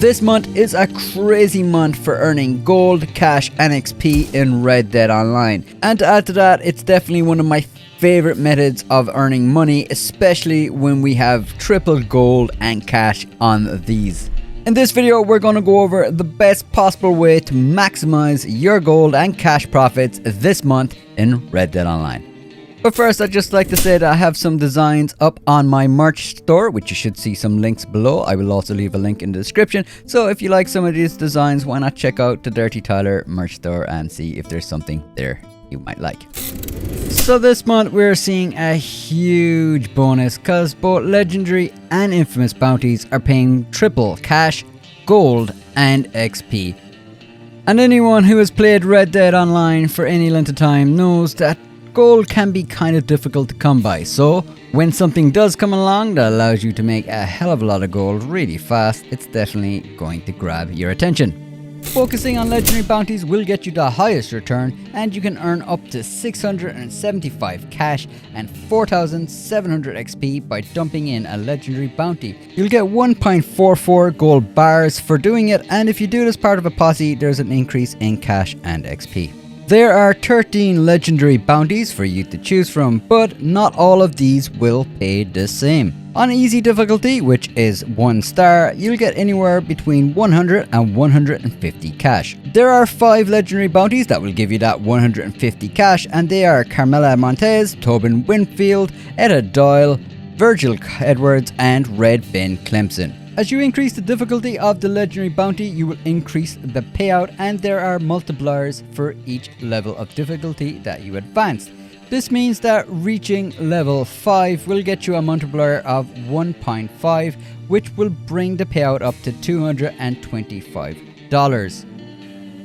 This month is a crazy month for earning gold, cash and XP in Red Dead Online. And to add to that, it's definitely one of my favorite methods of earning money, especially when we have triple gold and cash on these. In this video, we're going to go over the best possible way to maximize your gold and cash profits this month in Red Dead Online. But first, I'd just like to say that I have some designs up on my merch store, which you should see some links below. I will also leave a link in the description. So if you like some of these designs, why not check out the Dirty Tyler merch store and see if there's something there you might like. So this month we're seeing a huge bonus because both legendary and infamous bounties are paying triple cash, gold and XP. And anyone who has played Red Dead Online for any length of time knows that gold can be kind of difficult to come by, so when something does come along that allows you to make a hell of a lot of gold really fast, it's definitely going to grab your attention. Focusing on legendary bounties will get you the highest return, and you can earn up to 675 cash and 4,700 XP by dumping in a legendary bounty. You'll get 1.44 gold bars for doing it, and if you do it as part of a posse, there's an increase in cash and XP. There are 13 legendary bounties for you to choose from, but not all of these will pay the same. On easy difficulty, which is 1 star, you'll get anywhere between 100 and 150 cash. There are 5 legendary bounties that will give you that 150 cash, and they are Carmela Montez, Tobin Winfield, Etta Doyle, Virgil Edwards and Red Ben Clemson. As you increase the difficulty of the legendary bounty, you will increase the payout, and there are multipliers for each level of difficulty that you advance. This means that reaching level 5 will get you a multiplier of 1.5, which will bring the payout up to $225.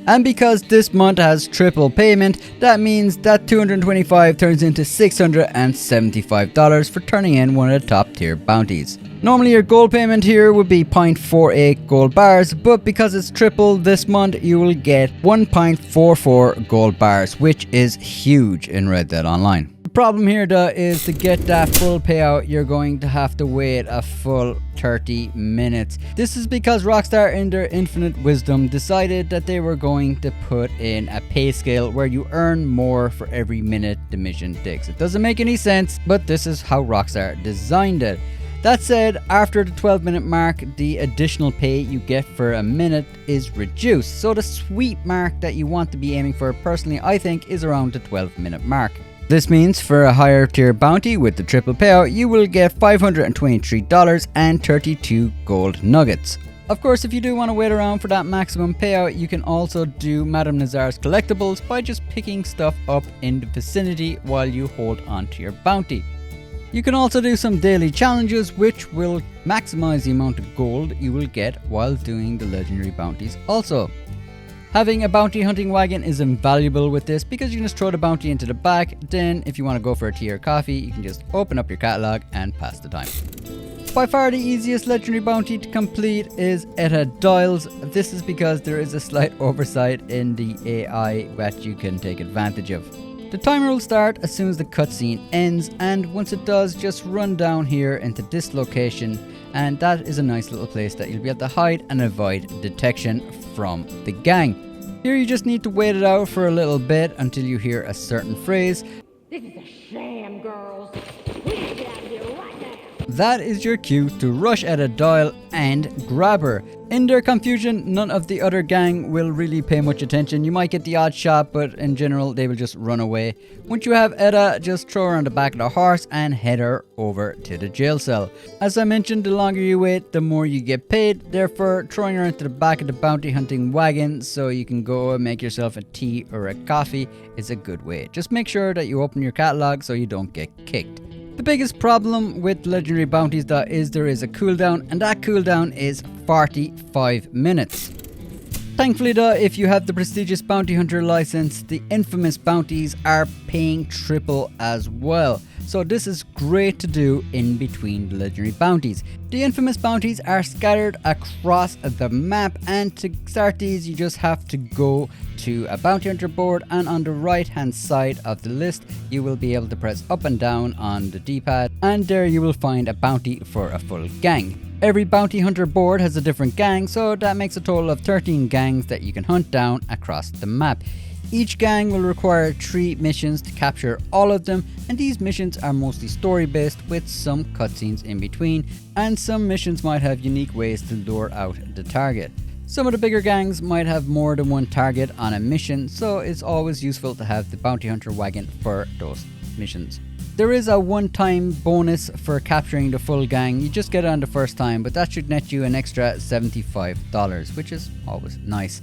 And because this month has triple payment, that means that $225 turns into $675 for turning in one of the top tier bounties. Normally your gold payment here would be 0.48 gold bars, but because it's triple this month, you will get 1.44 gold bars, which is huge in Red Dead Online. The problem here though is to get that full payout, you're going to have to wait a full 30 minutes. This is because Rockstar, in their infinite wisdom, decided that they were going to put in a pay scale where you earn more for every minute the mission takes. It doesn't make any sense, but this is how Rockstar designed it. That said, after the 12-minute mark, the additional pay you get for a minute is reduced. So the sweet mark that you want to be aiming for, personally, I think, is around the 12-minute mark. This means for a higher tier bounty with the triple payout, you will get $523 and 32 gold nuggets. Of course, if you do want to wait around for that maximum payout, you can also do Madame Nazar's collectibles by just picking stuff up in the vicinity while you hold on to your bounty. You can also do some daily challenges, which will maximize the amount of gold you will get while doing the legendary bounties also. Having a bounty hunting wagon is invaluable with this because you can just throw the bounty into the back, then if you want to go for a tea or coffee, you can just open up your catalog and pass the time. By far the easiest legendary bounty to complete is Etta Doyle's. This is because there is a slight oversight in the AI that you can take advantage of. The timer will start as soon as the cutscene ends, and once it does, just run down here into this location, and that is a nice little place that you'll be able to hide and avoid detection from the gang. Here you just need to wait it out for a little bit until you hear a certain phrase. This is a sham, girls. We need to get out of here right now. That is your cue to rush at a Doyle and grab her. In their confusion, none of the other gang will really pay much attention. You might get the odd shot, but in general, they will just run away. Once you have Etta, just throw her on the back of the horse and head her over to the jail cell. As I mentioned, the longer you wait, the more you get paid. Therefore, throwing her into the back of the bounty hunting wagon so you can go and make yourself a tea or a coffee is a good way. Just make sure that you open your catalog so you don't get kicked. The biggest problem with legendary bounties though is there is a cooldown, and that cooldown is 45 minutes. Thankfully though, if you have the prestigious bounty hunter license, the infamous bounties are paying triple as well. So this is great to do in between the legendary bounties. The infamous bounties are scattered across the map, and to start these you just have to go to a bounty hunter board, and on the right hand side of the list you will be able to press up and down on the D-pad, and there you will find a bounty for a full gang. Every bounty hunter board has a different gang, so that makes a total of 13 gangs that you can hunt down across the map. Each gang will require 3 missions to capture all of them, and these missions are mostly story based with some cutscenes in between, and some missions might have unique ways to lure out the target. Some of the bigger gangs might have more than one target on a mission, so it's always useful to have the bounty hunter wagon for those missions. There is a one-time bonus for capturing the full gang. You just get it on the first time, but that should net you an extra $75, which is always nice.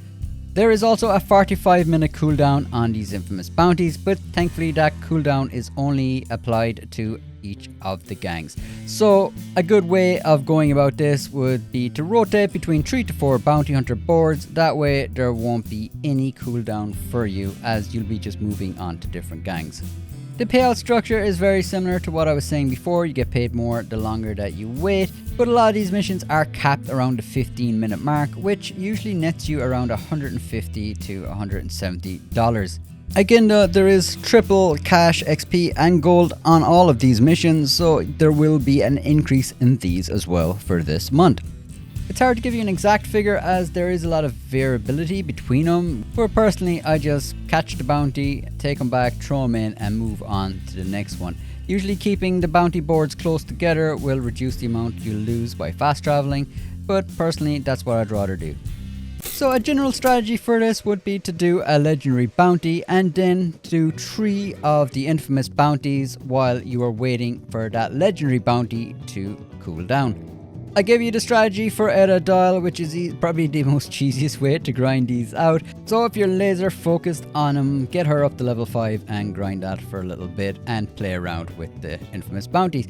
There is also a 45-minute cooldown on these infamous bounties, but thankfully that cooldown is only applied to each of the gangs. So a good way of going about this would be to rotate between 3 to 4 bounty hunter boards. That way there won't be any cooldown for you, as you'll be just moving on to different gangs. The payout structure is very similar to what I was saying before. You get paid more the longer that you wait, but a lot of these missions are capped around the 15-minute mark, which usually nets you around $150 to $170. Again though, there is triple cash, XP and gold on all of these missions, so there will be an increase in these as well for this month. It's hard to give you an exact figure as there is a lot of variability between them, but personally I just catch the bounty, take them back, throw them in and move on to the next one. Usually keeping the bounty boards close together will reduce the amount you lose by fast traveling, but personally that's what I'd rather do. So a general strategy for this would be to do a legendary bounty and then do 3 of the infamous bounties while you are waiting for that legendary bounty to cool down. I gave you the strategy for Edda Dial, which is probably the most cheesiest way to grind these out. So if you're laser focused on them, get her up to level 5 and grind that for a little bit and play around with the infamous bounties.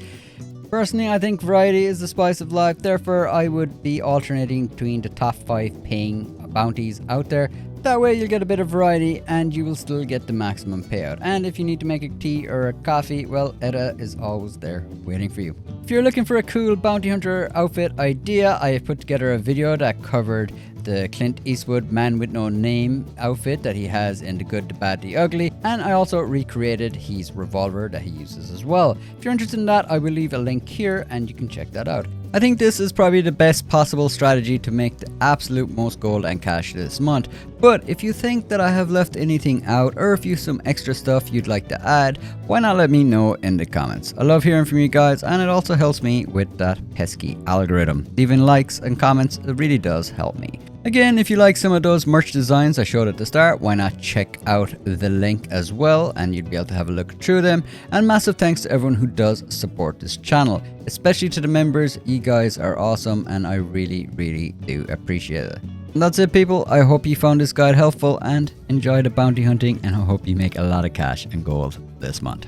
Personally, I think variety is the spice of life, therefore I would be alternating between the top 5 paying bounties out there. That way you'll get a bit of variety and you will still get the maximum payout. And if you need to make a tea or a coffee, well, Edda is always there waiting for you. If you're looking for a cool bounty hunter outfit idea, I have put together a video that covered the Clint Eastwood Man with No Name outfit that he has in The Good, The Bad, The Ugly, and I also recreated his revolver that he uses as well. If you're interested in that, I will leave a link here and you can check that out. I think this is probably the best possible strategy to make the absolute most gold and cash this month, but if you think that I have left anything out or if you have some extra stuff you'd like to add, why not let me know in the comments. I love hearing from you guys and it also helps me with that pesky algorithm. Leaving likes and comments, it really does help me. Again, if you like some of those merch designs I showed at the start, why not check out the link as well and you'd be able to have a look through them. And massive thanks to everyone who does support this channel, especially to the members. You guys are awesome and I really do appreciate it. And that's it people, I hope you found this guide helpful and enjoy the bounty hunting, and I hope you make a lot of cash and gold this month.